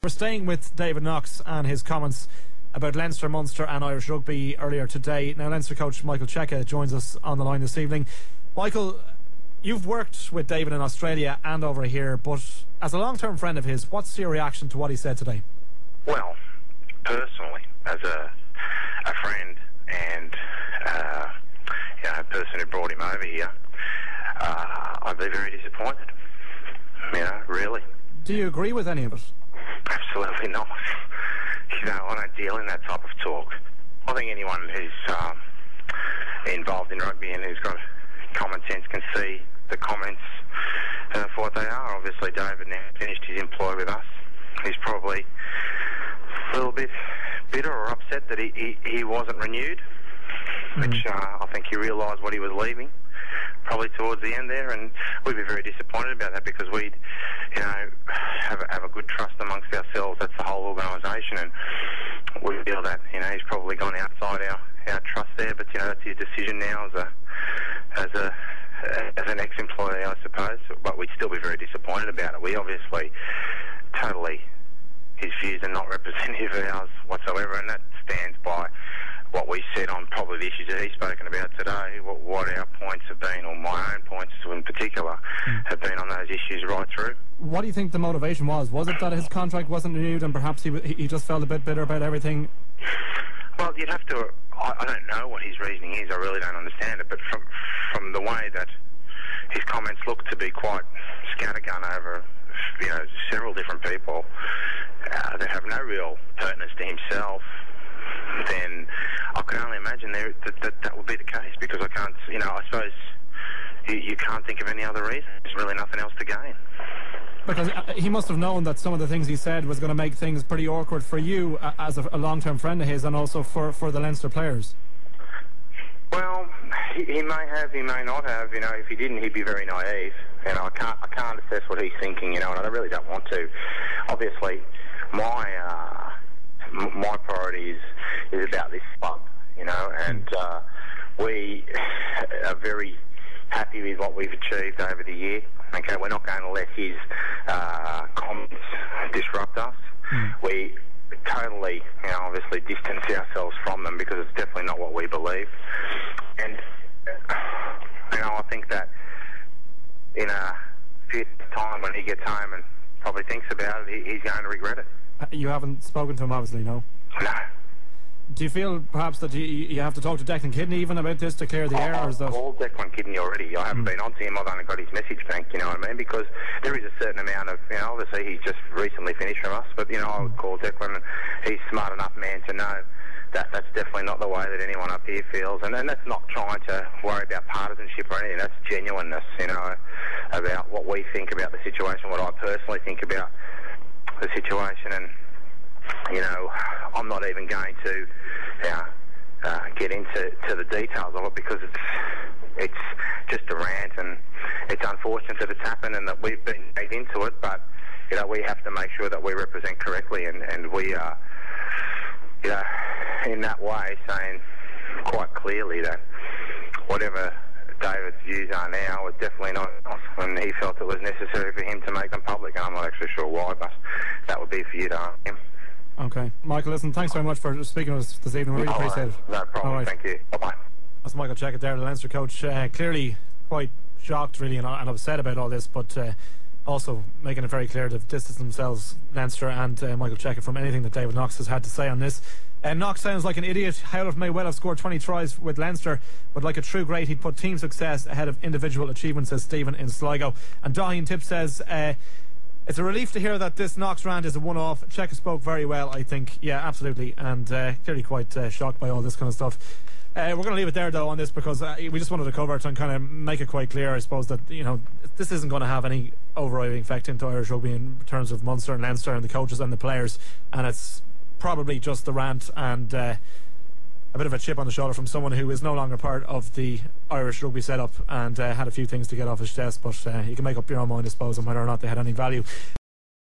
We're staying with David Knox and his comments about Leinster, Munster and Irish rugby earlier today. Now, Leinster coach Michael Cheika joins us on the line this evening. Michael, you've worked with David in Australia and over here, but as a long-term friend of his, what's your reaction to what he said today? Well, personally, as a friend and a person who brought him over here, I'd be very disappointed. Really. Do you agree with any of it? Absolutely not. I don't deal in that type of talk. I think anyone who's involved in rugby and who's got common sense can see the comments for what they are. Obviously, David now finished his employ with us. He's probably a little bit bitter or upset that he wasn't renewed, which I think he realised what he was leaving probably towards the end there, and we'd be very disappointed about that because we'd have a good trust amongst ourselves. That's the whole organisation, and we feel that he's probably gone outside our trust there, but that's his decision now as an ex-employee, I suppose. But we'd still be very disappointed about it. We obviously his views are not representative of ours whatsoever, and that stands by what we said on probably the issues that he's spoken about today, what our points have been, or my own points in particular, have been on those issues right through. What do you think the motivation was? Was it that his contract wasn't renewed and perhaps he just felt a bit bitter about everything? Well, you'd have to... I don't know what his reasoning is. I really don't understand it, but from the way that his comments look to be quite scattergun over several different people that have no real pertinence to himself, then I can only imagine that would be the case, because I can't, I suppose you can't think of any other reason. There's really nothing else to gain. Because he must have known that some of the things he said was going to make things pretty awkward for you as a long-term friend of his, and also for the Leinster players. Well, he may have, he may not have. If he didn't, he'd be very naive. I can't assess what he's thinking. And I really don't want to. Obviously, my priority is about this club, and we are very happy with what we've achieved over the year. Okay, we're not going to let his comments disrupt us. We totally, obviously distance ourselves from them, because it's definitely not what we believe. And I think that in a few time, when he gets home and probably thinks about it, he's going to regret it. You haven't spoken to him, obviously, no? No. Do you feel perhaps that you have to talk to Declan Kidney even about this to clear the air? I've called Declan Kidney already. I haven't been on to him. I've only got his message bank, you know what I mean? Because there is a certain amount of, obviously he's just recently finished from us, but, I would call Declan, and he's a smart enough man to know that that's definitely not the way that anyone up here feels. And that's not trying to worry about partisanship or anything. That's genuineness, about what we think about the situation, what I personally think about the situation. And I'm not even going to get into the details of it, because it's just a rant, and it's unfortunate that it's happened and that we've been dragged into it. But we have to make sure that we represent correctly, and we are in that way saying quite clearly that whatever David's views are now are definitely not, and he felt it was necessary for him to make them public, and I'm not actually sure why, but that would be for you to ask him. Okay. Michael, listen, thanks very much for speaking to us this evening. We really appreciate it. No problem. Right. Thank you. Bye-bye. That's Michael Cheika there, the Leinster coach. Clearly quite shocked, really, and upset about all this, but also making it very clear to distance themselves, Leinster and Michael Cheika, from anything that David Knox has had to say on this. Knox sounds like an idiot. Howlett may well have scored 20 tries with Leinster, but like a true great, he'd put team success ahead of individual achievement, says Stephen in Sligo. And Dahin Tip says... it's a relief to hear that this Knox rant is a one-off. Cheika spoke very well, I think. Yeah, absolutely. And clearly quite shocked by all this kind of stuff. We're going to leave it there, though, on this, because we just wanted to cover it and kind of make it quite clear, I suppose, that, this isn't going to have any overriding effect into Irish rugby in terms of Munster and Leinster and the coaches and the players. And it's probably just the rant and a bit of a chip on the shoulder from someone who is no longer part of the Irish rugby setup and had a few things to get off his chest, but you can make up your own mind, I suppose, on whether or not they had any value.